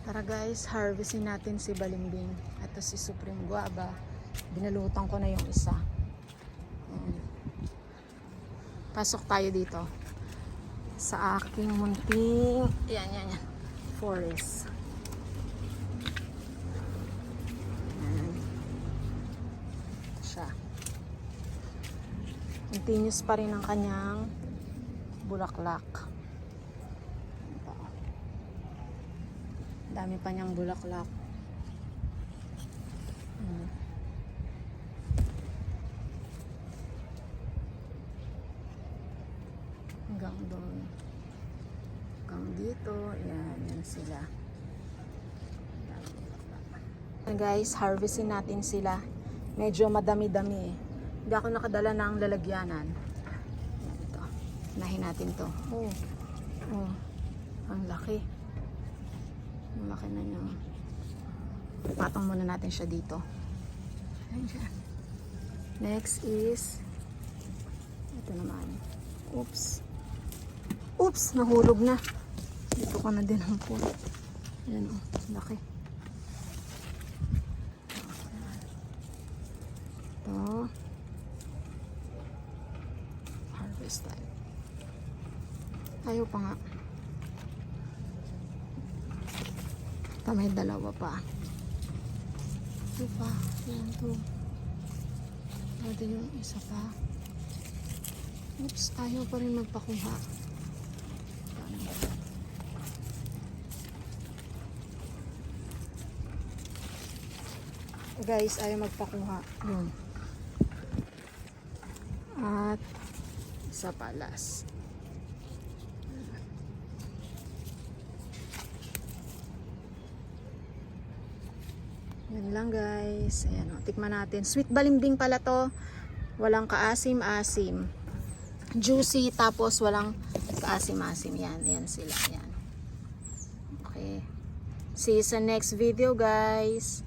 Tara guys, harvestin natin si balimbing. Ito si Supreme Guava. Binalutan ko na yung isa. Ayan. Pasok tayo dito sa aking munting yan forest. Ayan. Siya. Continuous pa rin ang kanyang bulaklak. Ito. Dami pa niyang bulaklak. Hanggang doon. Hanggang dito. Yan sila. Guys, harvestin natin sila. Medyo madami-dami eh. Hindi ako nakadala ng lalagyanan. Yan ito. Unahin natin to. Oh. Ang laki. Ang laki na niya. Patong muna natin siya dito. Ayan. Next is ito naman. Oops, nahulog na. Dito ko na din ang pool. Ayan o, laki. Ito. Harvest time. Ayaw pa nga. Ito may dalawa pa. Ito pa. Ayan to. Ito yung isa pa. Oops, ayaw pa rin magpakuha. Guys, ayaw magpakuha. Yun. At isa pa last. Yan lang guys. Ayan o, tikman natin. Sweet balimbing pala to. Walang kaasim-asim. Juicy, tapos walang kaasim-asim. Yan sila. Yan. Okay. See you sa next video guys.